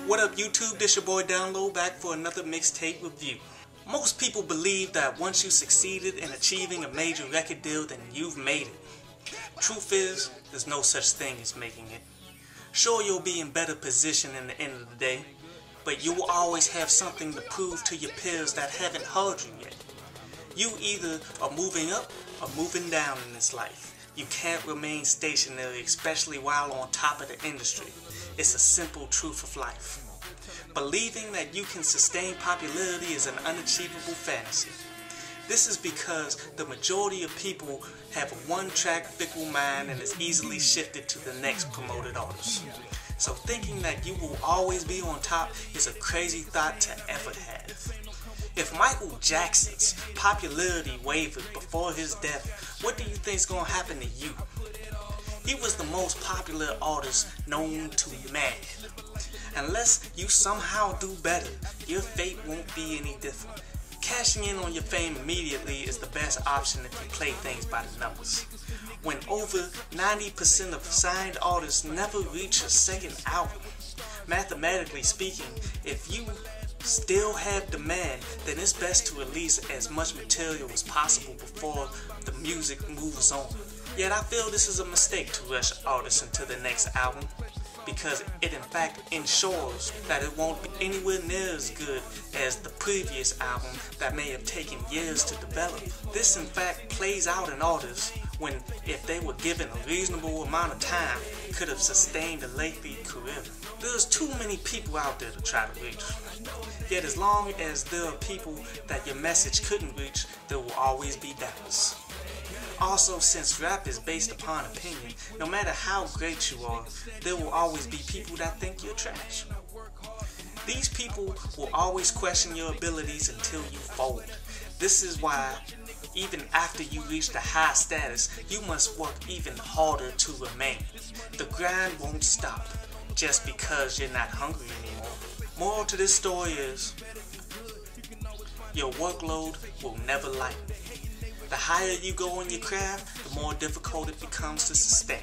What up YouTube, this your boy Download back for another mixtape review. Most people believe that once you succeeded in achieving a major record deal, then you've made it. Truth is, there's no such thing as making it. Sure, you'll be in better position in the end of the day, but you will always have something to prove to your peers that haven't heard you yet. You either are moving up or moving down in this life. You can't remain stationary, especially while on top of the industry. It's a simple truth of life. Believing that you can sustain popularity is an unachievable fantasy. This is because the majority of people have a one-track fickle mind and is easily shifted to the next promoted artist. So thinking that you will always be on top is a crazy thought to ever have. If Michael Jackson's popularity wavered before his death, what do you think is going to happen to you? He was the most popular artist known to man. Unless you somehow do better, your fate won't be any different. Cashing in on your fame immediately is the best option if you play things by the numbers. When over 90% of signed artists never reach a second album. Mathematically speaking, if you still have demand, then it's best to release as much material as possible before the music moves on. Yet I feel this is a mistake to rush artists into the next album, because it in fact ensures that it won't be anywhere near as good as the previous album that may have taken years to develop. This in fact plays out in artists when, if they were given a reasonable amount of time, could have sustained a lengthy career. There's too many people out there to try to reach. Yet as long as there are people that your message couldn't reach, there will always be doubters. Also, since rap is based upon opinion, no matter how great you are, there will always be people that think you're trash. These people will always question your abilities until you fold. This is why, even after you reach the high status, you must work even harder to remain. The grind won't stop just because you're not hungry anymore. Moral to this story is, your workload will never lighten. The higher you go in your craft, the more difficult it becomes to sustain.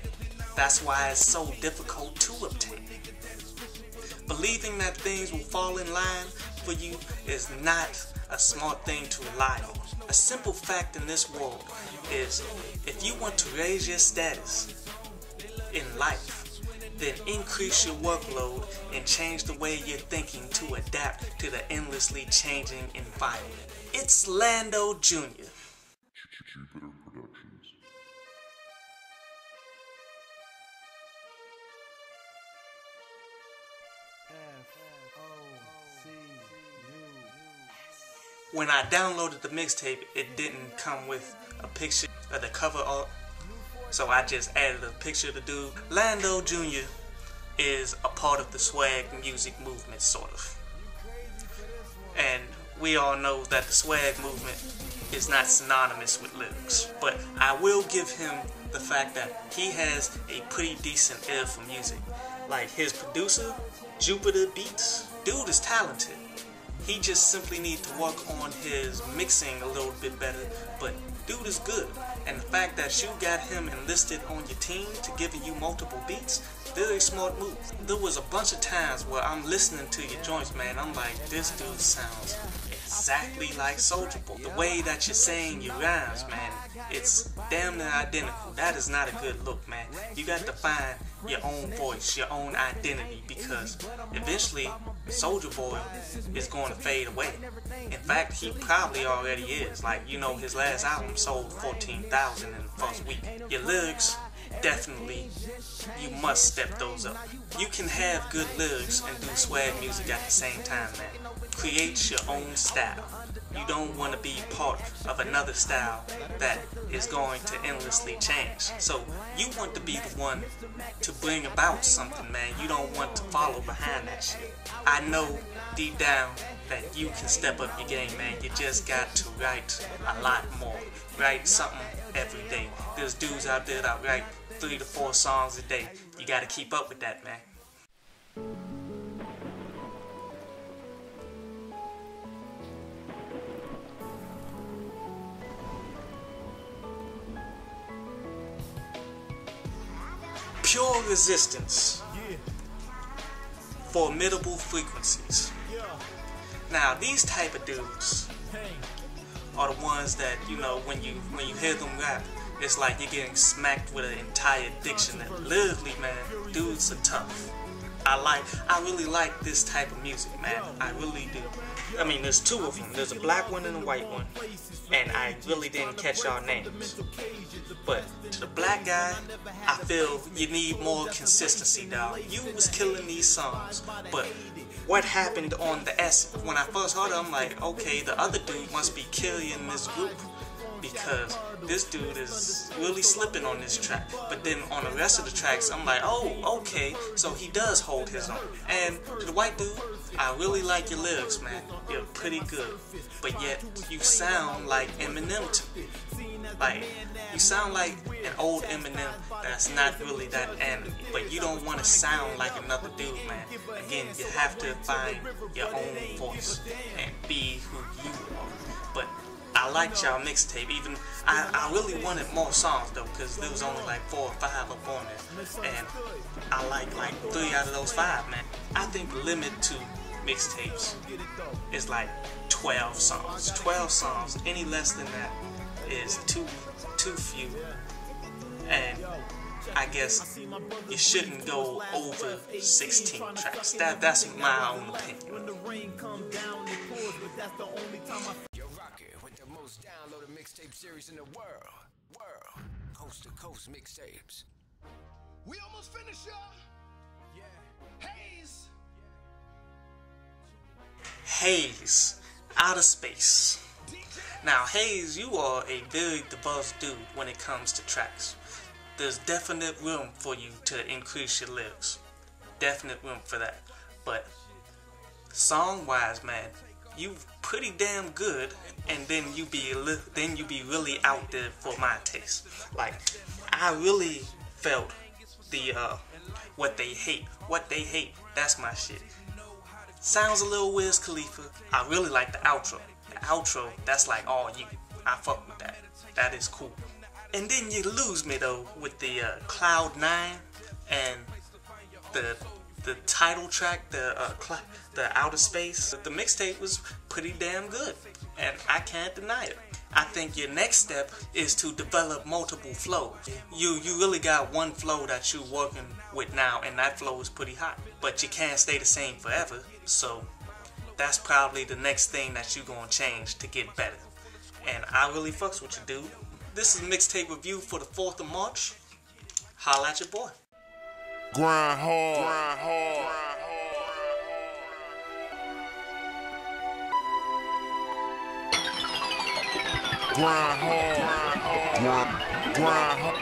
That's why it's so difficult to obtain. Believing that things will fall in line for you is not a smart thing to rely on. A simple fact in this world is, if you want to raise your status in life, then increase your workload and change the way you're thinking to adapt to the endlessly changing environment. It's Lando Jr. Productions. When I downloaded the mixtape, it didn't come with a picture of the cover art, so I just added a picture of the dude. Lando Jr. is a part of the swag music movement, sort of. And we all know that the swag movement is not synonymous with lyrics, but I will give him the fact that he has a pretty decent ear for music. Like his producer, Jupiter Beats, dude is talented. He just simply needs to work on his mixing a little bit better, but dude is good. And the fact that you got him enlisted on your team to giving you multiple beats, very smart move. There was a bunch of times where I'm listening to your joints, man, I'm like, this dude sounds exactly like Soulja Boy. The way that you're saying your rhymes, man, it's damn near identical. That is not a good look, man. You got to find your own voice, your own identity, because eventually Soulja Boy is going to fade away. In fact, he probably already is. Like, you know, his last album sold 14,000 in the first week. Your lyrics, definitely, you must step those up. You can have good lyrics and do swag music at the same time, man. Create your own style. You don't want to be part of another style that is going to endlessly change. So you want to be the one to bring about something, man. You don't want to follow behind that shit. I know deep down that you can step up your game, man. You just got to write a lot more. Write something every day. There's dudes out there that write 3 to 4 songs a day. You got to keep up with that, man. Pure Resistance. Formidable Frequences. Now these type of dudes are the ones that, you know, when you hear them rap, it's like you're getting smacked with an entire dictionary. Literally, man, dudes are tough. I really like this type of music, man. I really do. I mean, there's two of them. There's a black one and a white one. And I really didn't catch y'all names. But to the black guy, I feel you need more consistency, dog. You was killing these songs, but what happened on the S? When I first heard it, I'm like, okay, the other dude must be killing this group, because this dude is really slipping on this track. But then on the rest of the tracks, I'm like, oh, okay, so he does hold his own. And to the white dude, I really like your lyrics, man. You're pretty good, but yet you sound like Eminem to me. Like, you sound like an old Eminem that's not really that anime, but you don't want to sound like another dude, man. Again, you have to find your own voice and be who you are. But I liked y'all mixtape. Even I really wanted more songs though, because there was only like 4 or 5 up on it, and I like 3 out of those 5, man. I think the limit to mixtapes is like 12 songs. 12 songs. Any less than that is too few, and I guess you shouldn't go over 16 tracks. That's my own opinion. You're rocking with the most downloaded mixtape series in the world. Coast to coast mixtapes. We almost finished, y'all. Yeah. Haze, Outer Space. Now, Haze, you are a very diverse dude when it comes to tracks. There's definite room for you to increase your lyrics. Definite room for that. But song-wise, man, you pretty damn good, and then you be really out there for my taste. Like, I really felt the what they hate. That's my shit. Sounds a little Wiz Khalifa. I really like the outro. The outro, that's like all you. I fuck with that. That is cool. And then you lose me though with the Cloud 9 and the title track, the Outer Space. The mixtape was pretty damn good, and I can't deny it. I think your next step is to develop multiple flows. You really got one flow that you're working with now, and that flow is pretty hot. But you can't stay the same forever, so that's probably the next thing that you're gonna change to get better. And I really fucks with you, dude. This is Mixtape Review for the 4th of March. Holla at your boy. Grind hard. Grind hard. Grind hard.